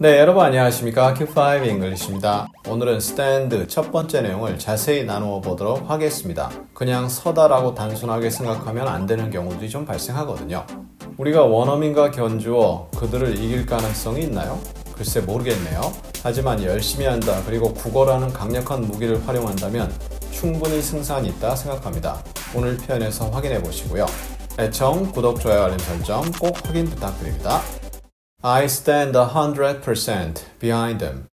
네, 여러분 안녕하십니까? Q5 English입니다. 오늘은 stand 첫 번째 내용을 자세히 나누어 보도록 하겠습니다. 그냥 서다라고 단순하게 생각하면 안 되는 경우들이 좀 발생하거든요. 우리가 원어민과 견주어 그들을 이길 가능성이 있나요? 글쎄 모르겠네요. 하지만 열심히 한다 그리고 국어라는 강력한 무기를 활용한다면 충분히 승산이 있다 생각합니다. 오늘 표현에서 확인해 보시고요. 애청, 구독, 좋아요, 알림 설정 꼭 확인 부탁드립니다. I stand 100% behind him.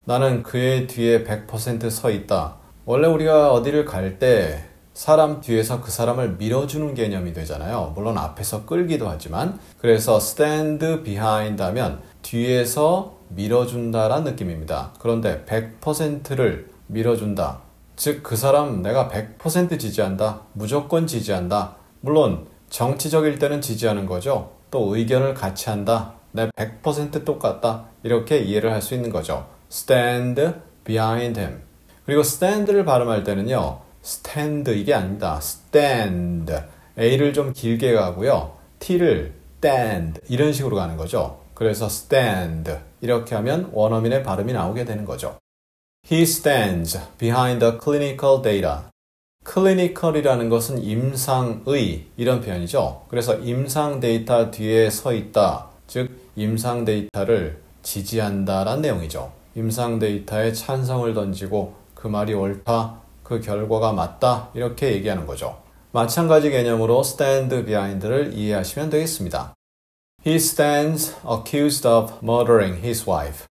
나는 그의 뒤에 100% 서 있다. 원래 우리가 어디를 갈 때 사람 뒤에서 그 사람을 밀어주는 개념이 되잖아요. 물론 앞에서 끌기도 하지만 그래서 stand behind 하면 뒤에서 밀어준다라는 느낌입니다. 그런데 100%를 밀어준다. 즉 그 사람 내가 100% 지지한다. 무조건 지지한다. 물론 정치적일 때는 지지하는 거죠. 또 의견을 같이 한다. 내 100% 똑같다. 이렇게 이해를 할 수 있는 거죠. stand behind him. 그리고 stand를 발음할 때는요. stand 이게 아닙니다. stand. A를 좀 길게 가고요. T를 stand 이런 식으로 가는 거죠. 그래서 stand 이렇게 하면 원어민의 발음이 나오게 되는 거죠. He stands behind the clinical data. clinical이라는 것은 임상의 이런 표현이죠. 그래서 임상 데이터 뒤에 서 있다. 즉 임상 데이터를 지지한다라는 내용이죠. 임상 데이터에 찬성을 던지고 그 말이 옳다, 그 결과가 맞다 이렇게 얘기하는 거죠. 마찬가지 개념으로 stand behind를 이해하시면 되겠습니다. He stands accused of murdering his wife.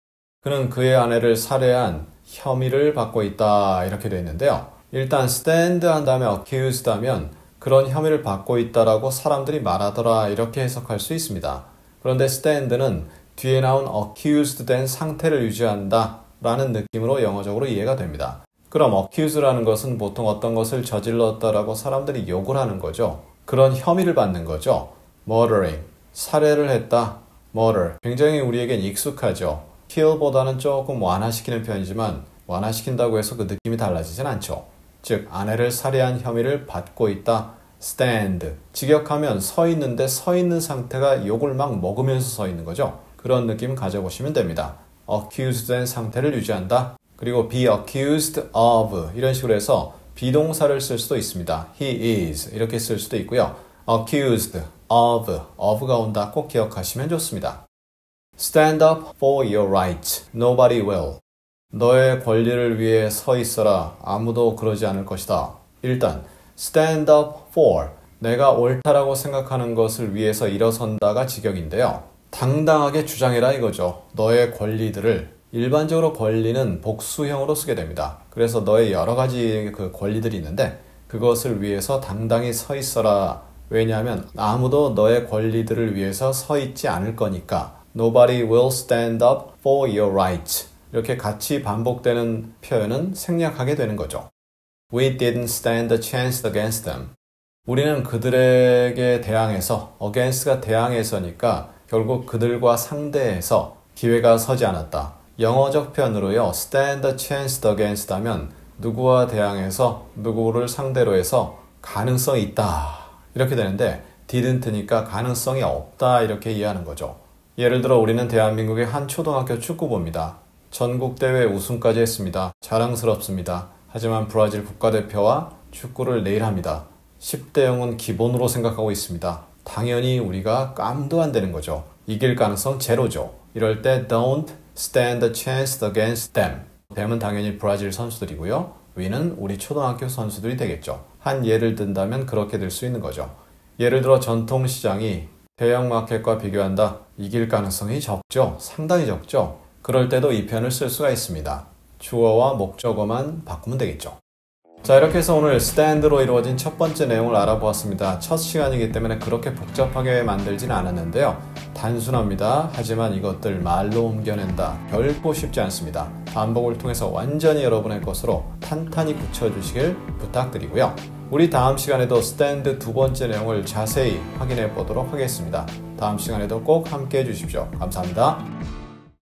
그는 그의 아내를 살해한 혐의를 받고 있다 이렇게 되어 있는데요. 일단 stand 한 다음에 accused 하면 그런 혐의를 받고 있다라고 사람들이 말하더라 이렇게 해석할 수 있습니다. 그런데 stand는 뒤에 나온 accused 된 상태를 유지한다 라는 느낌으로 영어적으로 이해가 됩니다. 그럼 accuse라는 것은 보통 어떤 것을 저질렀다라고 사람들이 욕을 하는 거죠. 그런 혐의를 받는 거죠. murdering, 살해를 했다. murder, 굉장히 우리에겐 익숙하죠. kill보다는 조금 완화시키는 편이지만 완화시킨다고 해서 그 느낌이 달라지진 않죠. 즉 아내를 살해한 혐의를 받고 있다. stand, 직역하면 서 있는데 서 있는 상태가 욕을 막 먹으면서 서 있는 거죠. 그런 느낌 가져보시면 됩니다. accused 된 상태를 유지한다. 그리고 be accused of 이런 식으로 해서 비동사를 쓸 수도 있습니다. He is 이렇게 쓸 수도 있고요. accused of가 온다 꼭 기억하시면 좋습니다. Stand up for your rights. Nobody will. 너의 권리를 위해 서 있어라. 아무도 그러지 않을 것이다. 일단 stand up for, 내가 옳다라고 생각하는 것을 위해서 일어선다가 직역인데요. 당당하게 주장해라 이거죠. 너의 권리들을. 일반적으로 권리는 복수형으로 쓰게 됩니다. 그래서 너의 여러 가지 그 권리들이 있는데 그것을 위해서 당당히 서 있어라. 왜냐하면 아무도 너의 권리들을 위해서 서 있지 않을 거니까. Nobody will stand up for your rights. 이렇게 같이 반복되는 표현은 생략하게 되는 거죠. We didn't stand a chance against them. 우리는 그들에게 대항해서, against가 대항해서니까 결국 그들과 상대해서 기회가 서지 않았다. 영어적 표현으로요, stand a chance against 하면 누구와 대항해서 누구를 상대로 해서 가능성이 있다. 이렇게 되는데 didn't니까 가능성이 없다 이렇게 이해하는 거죠. 예를 들어 우리는 대한민국의 한 초등학교 축구부입니다. 전국대회 우승까지 했습니다. 자랑스럽습니다. 하지만 브라질 국가대표와 축구를 내일 합니다. 10대 0은 기본으로 생각하고 있습니다. 당연히 우리가 깜도 안 되는 거죠. 이길 가능성 제로죠. 이럴 때 don't stand a chance against them. them은 당연히 브라질 선수들이고요. we는 우리 초등학교 선수들이 되겠죠. 한 예를 든다면 그렇게 될 수 있는 거죠. 예를 들어 전통시장이 대형마켓과 비교한다. 이길 가능성이 적죠. 상당히 적죠. 그럴 때도 이 표현을 쓸 수가 있습니다. 주어와 목적어만 바꾸면 되겠죠. 자, 이렇게 해서 오늘 stand로 이루어진 첫 번째 내용을 알아보았습니다. 첫 시간이기 때문에 그렇게 복잡하게 만들진 않았는데요. 단순합니다. 하지만 이것들 말로 옮겨낸다. 결코 쉽지 않습니다. 반복을 통해서 완전히 여러분의 것으로 탄탄히 굳혀주시길 부탁드리고요. 우리 다음 시간에도 stand 두 번째 내용을 자세히 확인해 보도록 하겠습니다. 다음 시간에도 꼭 함께 해주십시오. 감사합니다.